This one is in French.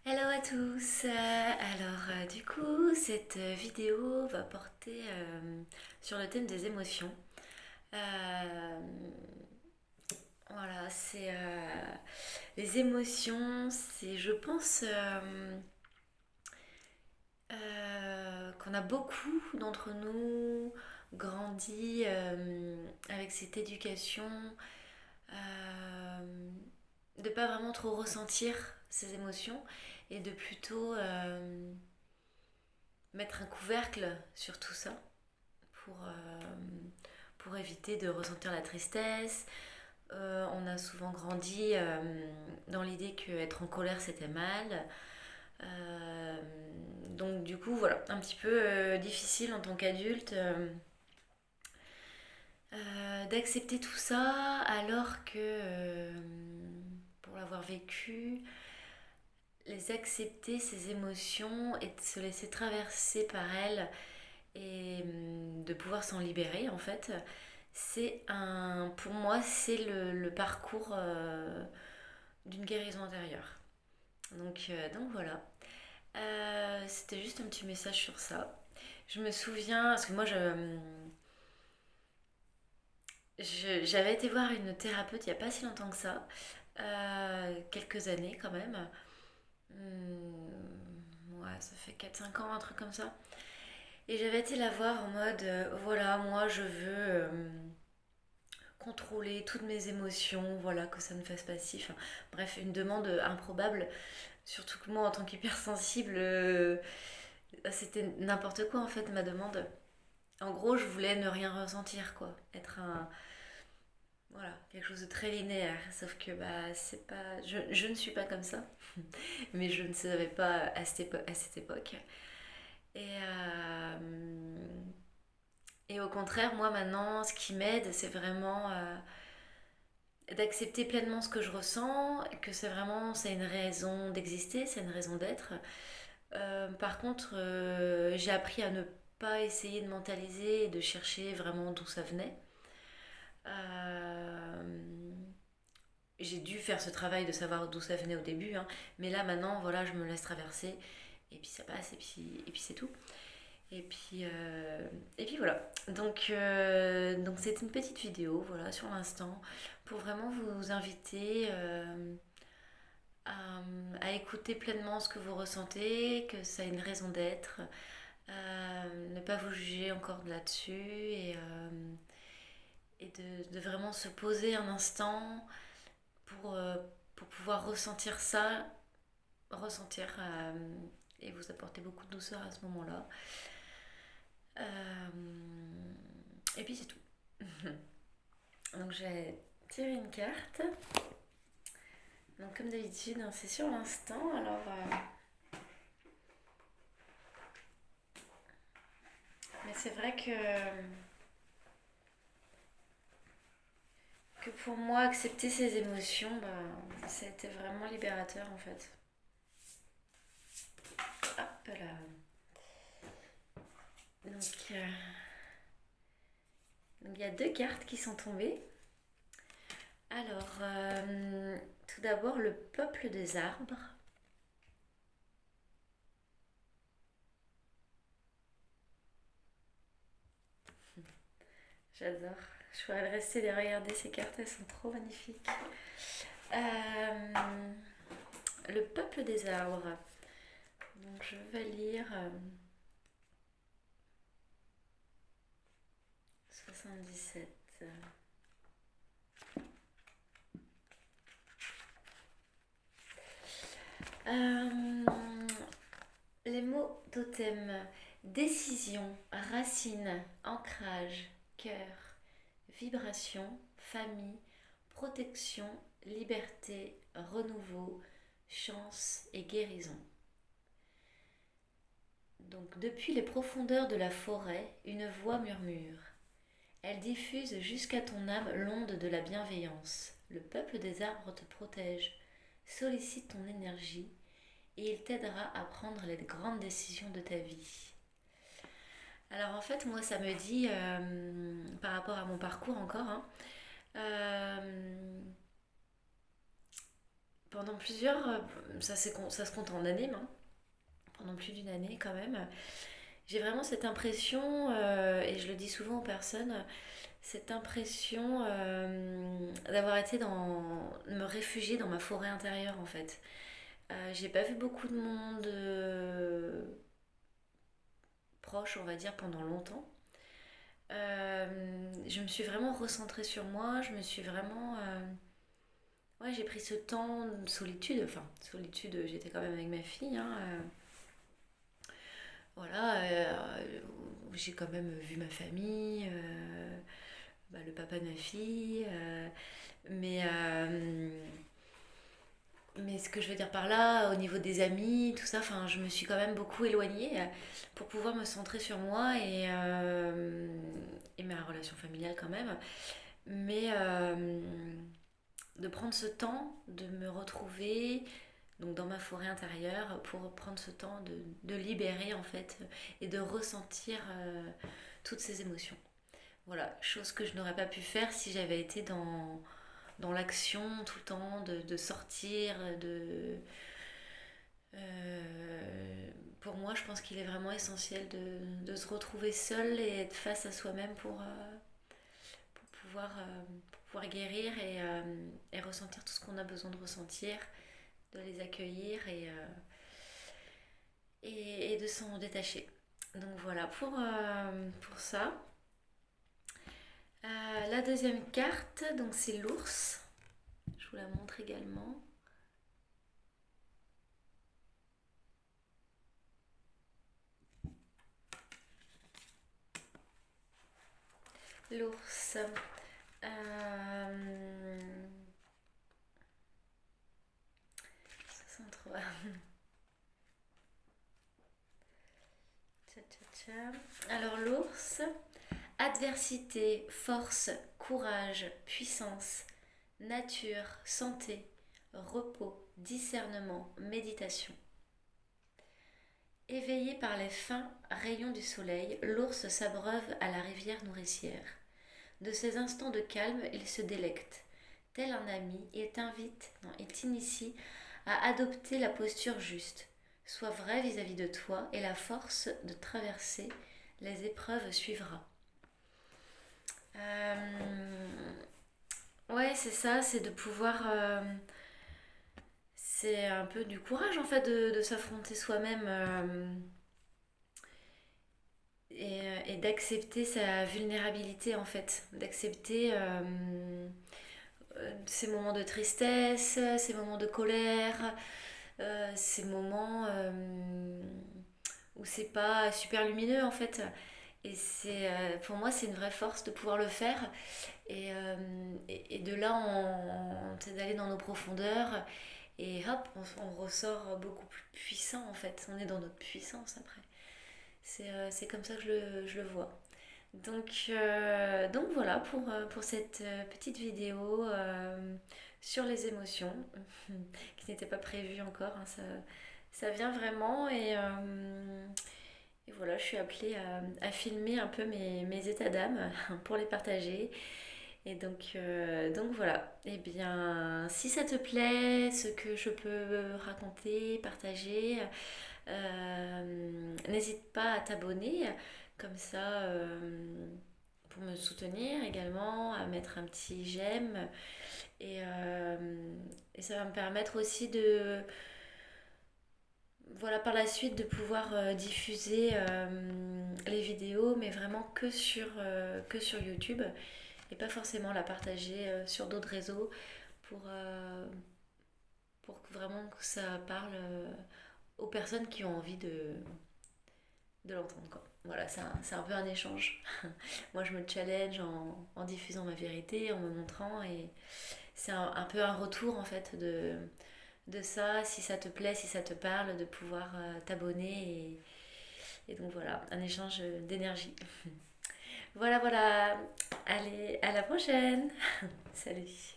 Hello à tous. Du coup, cette vidéo va porter sur le thème des émotions. Euh, voilà, c'est les émotions, c'est, je pense, qu'on a beaucoup d'entre nous grandi avec cette éducation de pas vraiment trop ressentir ces émotions et de plutôt mettre un couvercle sur tout ça pour, pour éviter de ressentir la tristesse. On a souvent grandi dans l'idée qu'être en colère c'était mal. Euh, donc du coup voilà, un petit peu difficile en tant qu'adulte d'accepter tout ça alors que pour l'avoir vécu, les accepter, ces émotions et de se laisser traverser par elles et de pouvoir s'en libérer en fait, pour moi, c'est le parcours d'une guérison intérieure. Donc voilà. C'était juste un petit message sur ça. Je me souviens, parce que moi, j'avais été voir une thérapeute il n'y a pas si longtemps que ça, quelques années quand même. Ouais, ça fait 4 5 ans, un truc comme ça. Et j'avais été la voir en mode, voilà, moi je veux contrôler toutes mes émotions, voilà, que ça me fasse pas si. Enfin, bref, une demande improbable. Surtout que moi, en tant qu'hypersensible, c'était n'importe quoi en fait ma demande. En gros, je voulais ne rien ressentir, quoi. Être un. Voilà, quelque chose de très linéaire. Sauf que bah, c'est pas. Je ne suis pas comme ça. Mais je ne savais pas à cette époque. Et, et au contraire, moi maintenant, ce qui m'aide, c'est vraiment d'accepter pleinement ce que je ressens, que c'est une raison d'exister, c'est une raison d'être. Par contre, j'ai appris à ne pas essayer de mentaliser et de chercher vraiment d'où ça venait. Euh, j'ai dû faire ce travail de savoir d'où ça venait au début, hein, mais là maintenant, voilà, je me laisse traverser et puis ça passe et puis c'est tout. Et puis, euh, et puis voilà. Donc c'est une petite vidéo, voilà, sur l'instant, pour vraiment vous inviter à écouter pleinement ce que vous ressentez, que ça a une raison d'être, ne pas vous juger encore là-dessus et de vraiment se poser un instant pour pouvoir ressentir ça, ressentir et vous apporter beaucoup de douceur à ce moment-là. Et puis c'est tout. Donc j'ai tiré une carte. Donc comme d'habitude, hein, c'est sur l'instant. Mais c'est vrai que pour moi, accepter ces émotions, bah, ça a été vraiment libérateur en fait. Hop là. Donc, euh, donc il y a deux cartes qui sont tombées. Tout d'abord, le peuple des arbres. J'adore. Je pourrais rester les regarder, ces cartes, elles sont trop magnifiques. Euh, le peuple des arbres. Donc je vais lire 77. Euh, les mots totem. Décision, racine, ancrage, cœur, vibration, famille, protection, liberté, renouveau, chance et guérison. Donc depuis les profondeurs de la forêt, une voix murmure. Elle diffuse jusqu'à ton âme l'onde de la bienveillance. Le peuple des arbres te protège, sollicite ton énergie et il t'aidera à prendre les grandes décisions de ta vie. Alors en fait, moi, ça me dit, par rapport à mon parcours encore, hein, euh, pendant plusieurs, ça se compte en années, hein, pendant plus d'une année quand même, j'ai vraiment cette impression, et je le dis souvent aux personnes, cette impression d'avoir été me réfugier dans ma forêt intérieure en fait. J'ai pas vu beaucoup de monde proche, on va dire, pendant longtemps. Je me suis vraiment recentrée sur moi, je me suis vraiment... ouais, j'ai pris ce temps de solitude, enfin, solitude, j'étais quand même avec ma fille, hein, voilà, j'ai quand même vu ma famille, bah, le papa de ma fille, mais, euh, mais ce que je veux dire par là, au niveau des amis, tout ça, enfin, je me suis quand même beaucoup éloignée pour pouvoir me centrer sur moi et ma relation familiale quand même. Mais de prendre ce temps de me retrouver donc dans ma forêt intérieure pour prendre ce temps de libérer en fait et de ressentir toutes ces émotions. Voilà, chose que je n'aurais pas pu faire si j'avais été dans l'action tout le temps, de sortir, pour moi, je pense qu'il est vraiment essentiel de se retrouver seul et être face à soi-même pour pouvoir guérir et ressentir tout ce qu'on a besoin de ressentir, de les accueillir et de s'en détacher. Donc voilà pour ça. La deuxième carte, donc c'est l'ours. Je vous la montre également. L'ours. 63. Tcha, tcha, tcha. Alors l'ours, adversité, force, courage, puissance, nature, santé, repos, discernement, méditation. Éveillé par les fins rayons du soleil, l'ours s'abreuve à la rivière nourricière. De ces instants de calme, il se délecte. Tel un ami, il t'initie à adopter la posture juste. Sois vrai vis-à-vis de toi et la force de traverser les épreuves suivra. Ouais, c'est ça, c'est de pouvoir. C'est un peu du courage en fait de s'affronter soi-même et d'accepter sa vulnérabilité en fait. D'accepter ces moments de tristesse, ces moments de colère, ces moments où c'est pas super lumineux en fait. Et pour moi, c'est une vraie force de pouvoir le faire. Et de là, c'est d'aller dans nos profondeurs. Et hop, on ressort beaucoup plus puissant en fait. On est dans notre puissance après. C'est comme ça que je le vois. Donc voilà pour cette petite vidéo sur les émotions qui n'était pas prévue encore, hein. Ça vient vraiment et voilà, je suis appelée à filmer un peu mes états d'âme pour les partager. Et donc voilà, eh bien si ça te plaît, ce que je peux raconter, partager, n'hésite pas à t'abonner, comme ça pour me soutenir également, à mettre un petit j'aime et ça va me permettre aussi voilà, par la suite de pouvoir diffuser les vidéos, mais vraiment que sur YouTube et pas forcément la partager sur d'autres réseaux pour, euh, pour que vraiment que ça parle aux personnes qui ont envie de l'entendre, quoi. Voilà, c'est un peu un échange. Moi, je me challenge en diffusant ma vérité, en me montrant, et c'est un peu un retour en fait de ça, si ça te plaît, si ça te parle, de pouvoir t'abonner. Et donc voilà, un échange d'énergie. Voilà, voilà. Allez, à la prochaine. Salut.